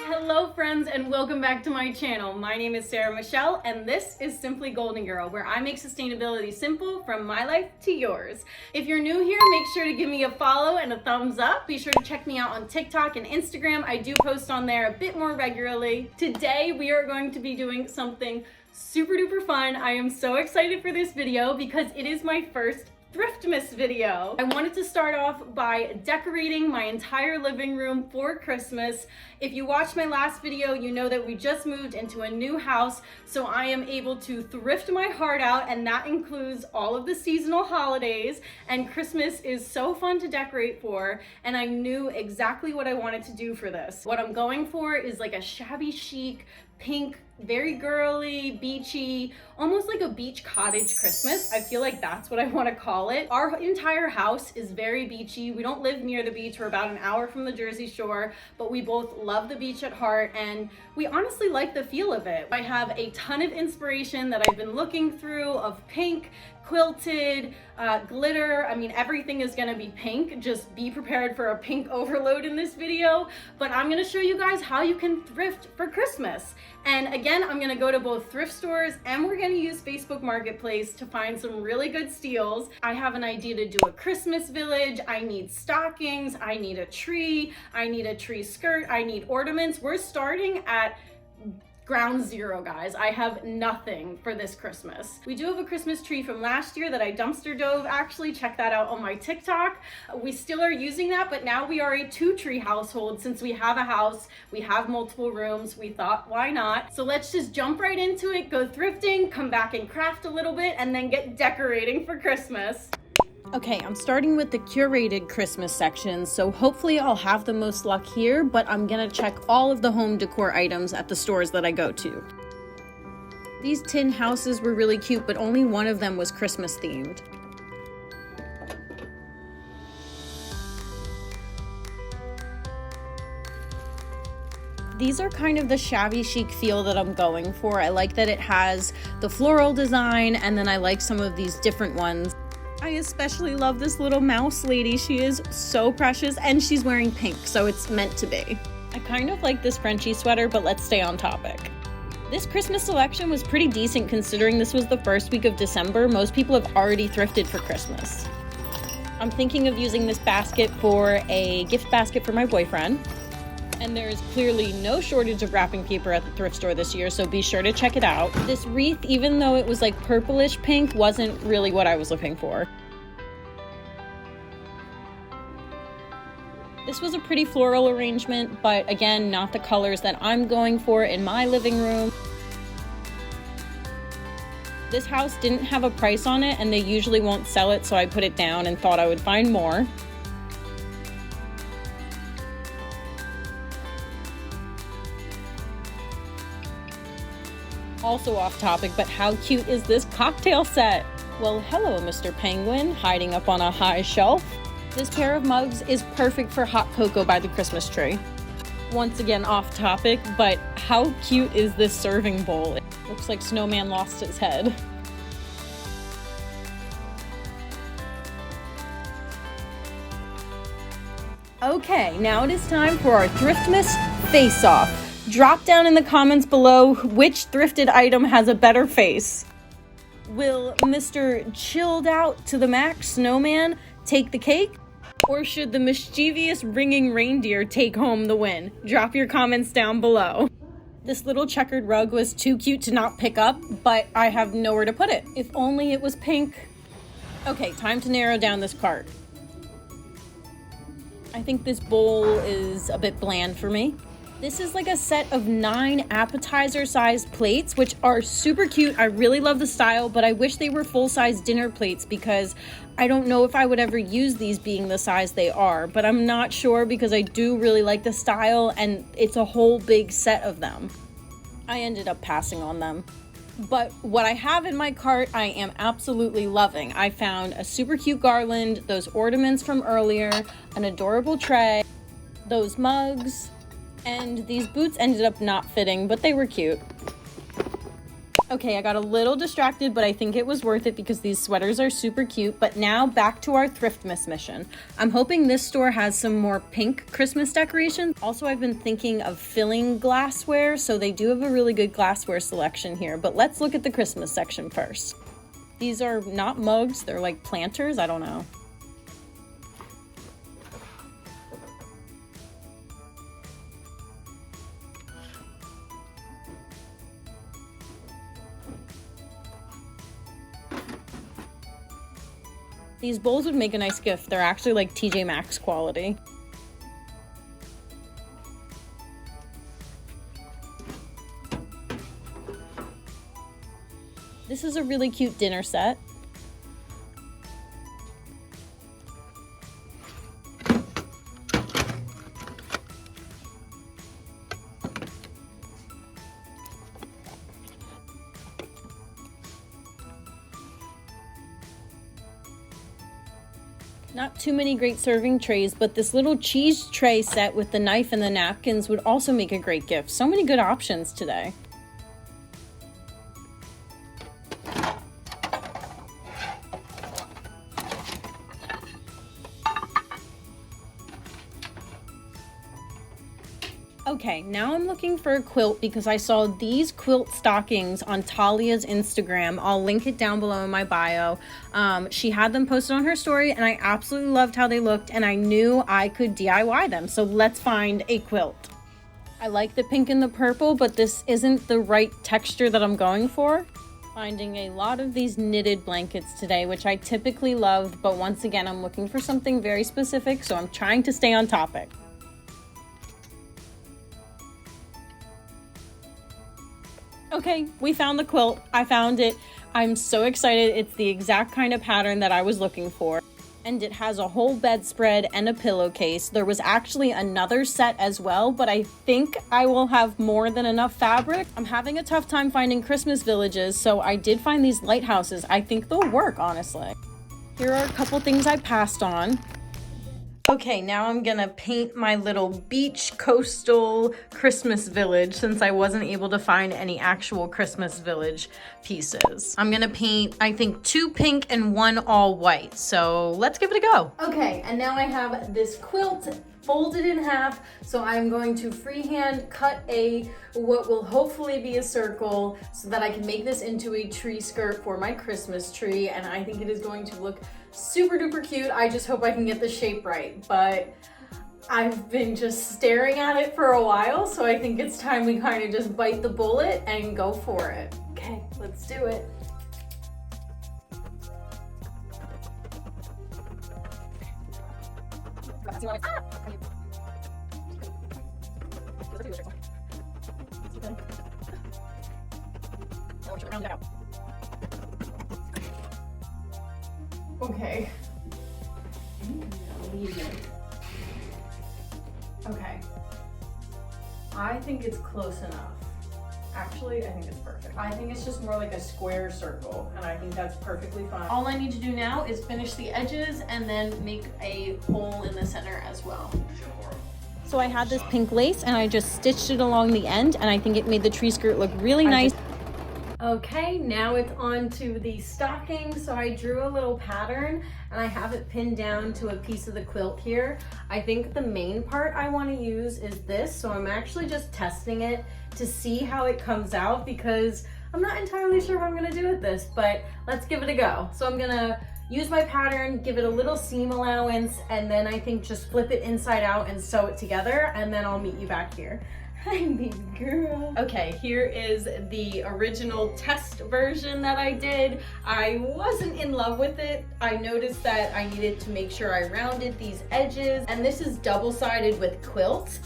Hello friends and welcome back to my channel. My name is Sarah Michelle and this is Simply Golden Girl, where I make sustainability simple from my life to yours. If you're new here, make sure to give me a follow and a thumbs up. Be sure to check me out on TikTok and Instagram. I do post on there a bit more regularly. Today we are going to be doing something super duper fun. I am so excited for this video because it is my first Thriftmas video. I wanted to start off by decorating my entire living room for Christmas. If you watched my last video, you know that we just moved into a new house, so I am able to thrift my heart out, and that includes all of the seasonal holidays, and Christmas is so fun to decorate for, and I knew exactly what I wanted to do for this. What I'm going for is like a shabby chic, pink, very girly, beachy, almost like a beach cottage Christmas. I feel like that's what I want to call it. Our entire house is very beachy. We don't live near the beach. We're about an hour from the Jersey Shore, but we both love the beach at heart and we honestly like the feel of it. I have a ton of inspiration that I've been looking through of pink, quilted, glitter. I mean, everything is gonna be pink. Just be prepared for a pink overload in this video, but I'm gonna show you guys how you can thrift for Christmas. And again, I'm gonna go to both thrift stores and we're gonna use Facebook Marketplace to find some really good steals. I have an idea to do a Christmas village. I need stockings, I need a tree skirt, I need ornaments. We're starting at ground zero, guys. I have nothing for this Christmas. We do have a Christmas tree from last year that I dumpster dove, actually. Check that out on my TikTok. We still are using that, but now we are a 2-tree household. Since we have a house, we have multiple rooms, we thought, why not? So let's just jump right into it, go thrifting, come back and craft a little bit, and then get decorating for Christmas. Okay, I'm starting with the curated Christmas section, so hopefully I'll have the most luck here, but I'm gonna check all of the home decor items at the stores that I go to. These tin houses were really cute, but only one of them was Christmas themed. These are kind of the shabby chic feel that I'm going for. I like that it has the floral design, and then I like some of these different ones. I especially love this little mouse lady. She is so precious and she's wearing pink, so it's meant to be. I kind of like this Frenchie sweater, but let's stay on topic. This Christmas selection was pretty decent considering this was the first week of December. Most people have already thrifted for Christmas. I'm thinking of using this basket for a gift basket for my boyfriend. And there is clearly no shortage of wrapping paper at the thrift store this year, so be sure to check it out. This wreath, even though it was like purplish pink, wasn't really what I was looking for. This was a pretty floral arrangement, but again, not the colors that I'm going for in my living room. This house didn't have a price on it, and they usually won't sell it, so I put it down and thought I would find more. Also off topic, but how cute is this cocktail set? Well, hello, Mr. Penguin, hiding up on a high shelf. This pair of mugs is perfect for hot cocoa by the Christmas tree. Once again, off topic, but how cute is this serving bowl? It looks like Snowman lost his head. Okay, now it is time for our Thriftmas face-off. Drop down in the comments below which thrifted item has a better face. Will Mr. Chilled Out to the Max Snowman take the cake? Or should the mischievous ringing reindeer take home the win? Drop your comments down below. This little checkered rug was too cute to not pick up, but I have nowhere to put it. If only it was pink. Okay, time to narrow down this cart. I think this bowl is a bit bland for me. This is like a set of 9 appetizer-sized plates, which are super cute. I really love the style, but I wish they were full-size dinner plates because I don't know if I would ever use these being the size they are, but I'm not sure because I do really like the style and it's a whole big set of them. I ended up passing on them. But what I have in my cart, I am absolutely loving. I found a super cute garland, those ornaments from earlier, an adorable tray, those mugs, and these boots ended up not fitting, but they were cute. Okay, I got a little distracted, but I think it was worth it because these sweaters are super cute. But now back to our Thriftmas mission. I'm hoping this store has some more pink Christmas decorations. Also, I've been thinking of filling glassware, so they do have a really good glassware selection here. But let's look at the Christmas section first. These are not mugs, they're like planters, I don't know. These bowls would make a nice gift. They're actually like TJ Maxx quality. This is a really cute dinner set. Not too many great serving trays, but this little cheese tray set with the knife and the napkins would also make a great gift. So many good options today. Okay, now I'm looking for a quilt because I saw these quilt stockings on Talia's Instagram. I'll link it down below in my bio. She had them posted on her story and I absolutely loved how they looked and I knew I could DIY them. So let's find a quilt. I like the pink and the purple, but this isn't the right texture that I'm going for. Finding a lot of these knitted blankets today, which I typically love, but once again, I'm looking for something very specific, so I'm trying to stay on topic. Okay, we found the quilt. I found it. I'm so excited. It's the exact kind of pattern that I was looking for. And it has a whole bedspread and a pillowcase. There was actually another set as well, but I think I will have more than enough fabric. I'm having a tough time finding Christmas villages, so I did find these lighthouses. I think they'll work, honestly. Here are a couple things I passed on. Okay, now I'm gonna paint my little beach coastal Christmas village since I wasn't able to find any actual Christmas village pieces. I'm gonna paint, I think, 2 pink and 1 all white. So let's give it a go. Okay, and now I have this quilt folded in half. So I'm going to freehand cut what will hopefully be a circle so that I can make this into a tree skirt for my Christmas tree. And I think it is going to look super duper cute. I just hope I can get the shape right, but I've been just staring at it for a while, so I think it's time we kind of just bite the bullet and go for it. Okay, let's do it. Okay. Okay. I think it's close enough. Actually, I think it's perfect. I think it's just more like a square circle, and I think that's perfectly fine. All I need to do now is finish the edges and then make a hole in the center as well. So I had this pink lace and I just stitched it along the end, and I think it made the tree skirt look really nice. Okay, now it's on to the stocking. So I drew a little pattern and I have it pinned down to a piece of the quilt here. I think the main part I want to use is this. So I'm actually just testing it to see how it comes out because I'm not entirely sure what I'm going to do with this, but let's give it a go. So I'm going to use my pattern, give it a little seam allowance, and then I think just flip it inside out and sew it together, and then I'll meet you back here. Hi, baby girl. Okay, here is the original test version that I did. I wasn't in love with it. I noticed that I needed to make sure I rounded these edges, and this is double-sided with quilt,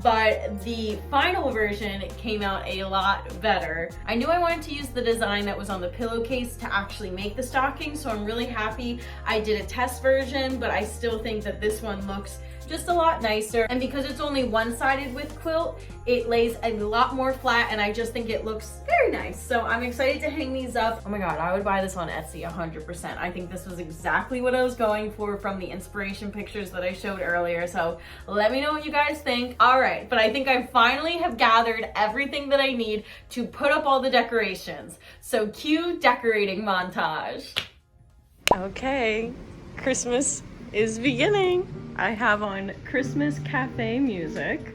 but the final version came out a lot better. I knew I wanted to use the design that was on the pillowcase to actually make the stocking, so I'm really happy I did a test version, but I still think that this one looks just a lot nicer. And because it's only one-sided with quilt, it lays a lot more flat, and I just think it looks very, very nice. So I'm excited to hang these up. Oh my God, I would buy this on Etsy 100%. I think this was exactly what I was going for from the inspiration pictures that I showed earlier. So let me know what you guys think. All right, but I think I finally have gathered everything that I need to put up all the decorations. So cue decorating montage. Okay, Christmas is beginning. I have on Christmas cafe music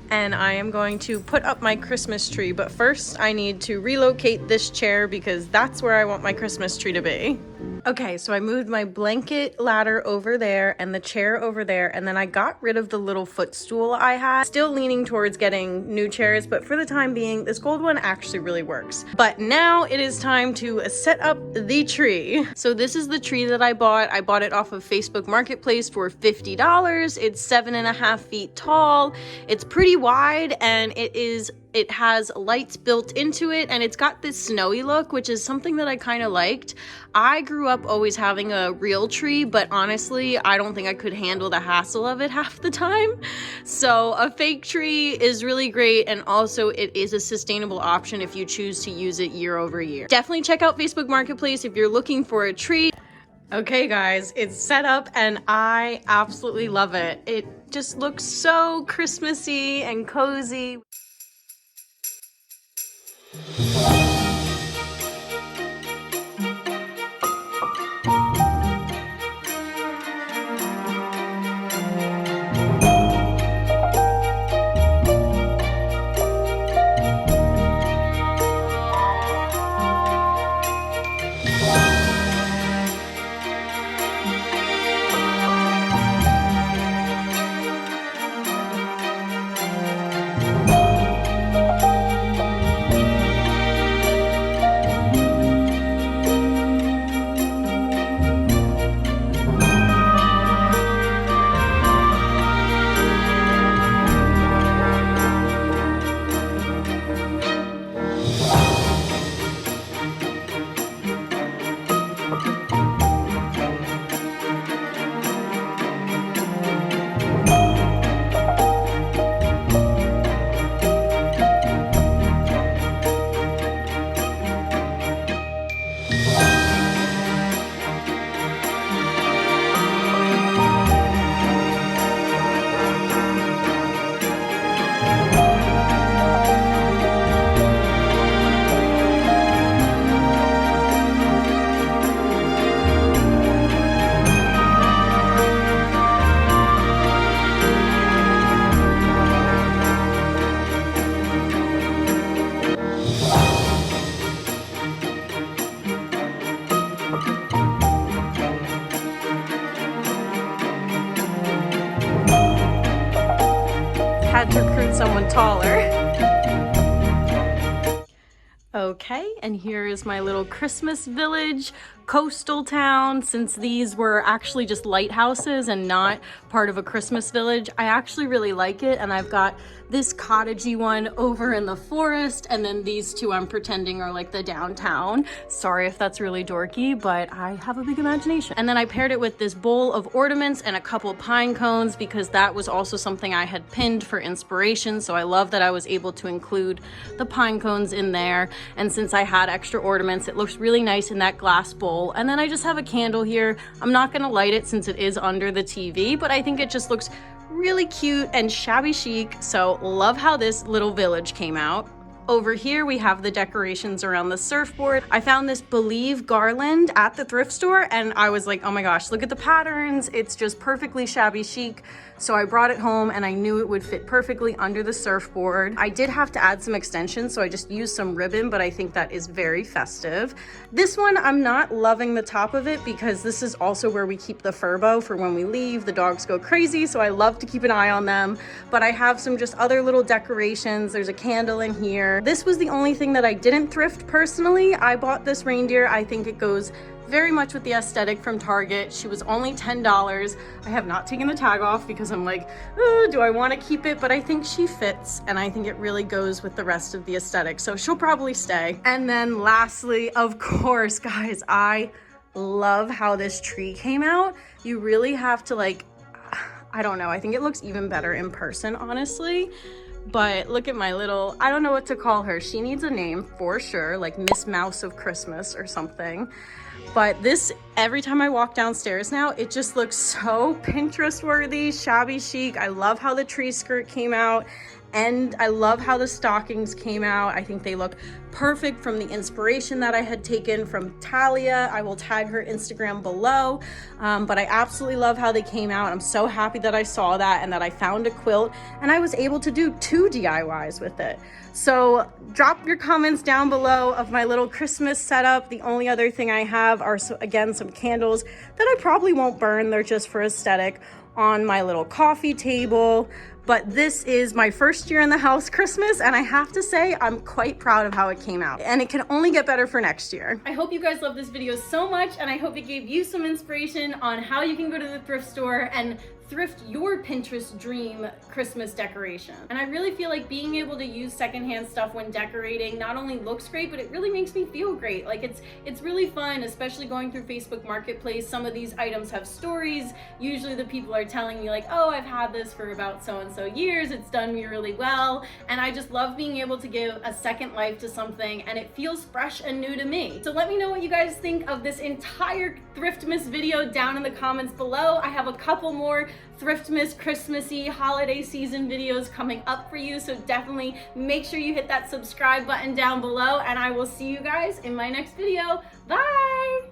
and I am going to put up my Christmas tree, but first I need to relocate this chair because that's where I want my Christmas tree to be. Okay, so I moved my blanket ladder over there and the chair over there, and then I got rid of the little footstool I had. Still leaning towards getting new chairs, but for the time being, this gold one actually really works. But now it is time to set up the tree. So this is the tree that I bought. I bought it off of Facebook Marketplace for $50. It's 7.5 feet tall. It's pretty wide and it has lights built into it, and it's got this snowy look, which is something that I kind of liked. I grew up always having a real tree, but honestly, I don't think I could handle the hassle of it half the time. So a fake tree is really great, and also it is a sustainable option if you choose to use it year over year. Definitely check out Facebook Marketplace if you're looking for a tree. Okay guys, it's set up and I absolutely love it. It just looks so Christmassy and cozy. Had to recruit someone taller. Okay, and here is my little Christmas village, coastal town. Since these were actually just lighthouses and not part of a Christmas village, I actually really like it. And I've got this cottagey one over in the forest, and then these two I'm pretending are like the downtown. Sorry if that's really dorky, but I have a big imagination. And then I paired it with this bowl of ornaments and a couple pine cones because that was also something I had pinned for inspiration. So I love that I was able to include the pine cones in there. And since I had extra ornaments, it looks really nice in that glass bowl. And then I just have a candle here. I'm not gonna light it since it is under the TV, but I think it just looks really cute and shabby chic. So love how this little village came out. Over here we have the decorations around the surfboard. I found this Believe garland at the thrift store and I was like, oh my gosh, look at the patterns. It's just perfectly shabby chic. So I brought it home and I knew it would fit perfectly under the surfboard. I did have to add some extensions, so I just used some ribbon, but I think that is very festive. This one, I'm not loving the top of it because this is also where we keep the Furbo for when we leave. The dogs go crazy, so I love to keep an eye on them. But I have some just other little decorations. There's a candle in here. This was the only thing that I didn't thrift personally. I bought this reindeer. I think it goes very much with the aesthetic from Target. She was only $10. I have not taken the tag off because I'm like, oh, do I want to keep it? But I think she fits and I think it really goes with the rest of the aesthetic. So she'll probably stay. And then lastly, of course, guys, I love how this tree came out. You really have to like, I don't know, I think it looks even better in person, honestly. But look at my little, I don't know what to call her. She needs a name for sure, like Miss Mouse of Christmas or something. But this, every time I walk downstairs now, it just looks so Pinterest worthy, shabby chic. I love how the tree skirt came out. And I love how the stockings came out. I think they look perfect from the inspiration that I had taken from Talia. I will tag her Instagram below. But I absolutely love how they came out. I'm so happy that I saw that and that I found a quilt and I was able to do 2 DIYs with it. So drop your comments down below of my little Christmas setup. The only other thing I have are, again, some candles that I probably won't burn. They're just for aesthetic on my little coffee table. But this is my first year in the house Christmas, and I have to say I'm quite proud of how it came out, and it can only get better for next year. I hope you guys love this video so much, and I hope it gave you some inspiration on how you can go to the thrift store and thrift your Pinterest dream Christmas decoration. And I really feel like being able to use secondhand stuff when decorating not only looks great, but it really makes me feel great. Like it's really fun, especially going through Facebook Marketplace. Some of these items have stories. Usually the people are telling me like, oh, I've had this for about so-and-so years. It's done me really well. And I just love being able to give a second life to something, and it feels fresh and new to me. So let me know what you guys think of this entire Thriftmas video down in the comments below. I have a couple more Thriftmas, Christmassy, holiday season videos coming up for you, so definitely make sure you hit that subscribe button down below, and I will see you guys in my next video. Bye!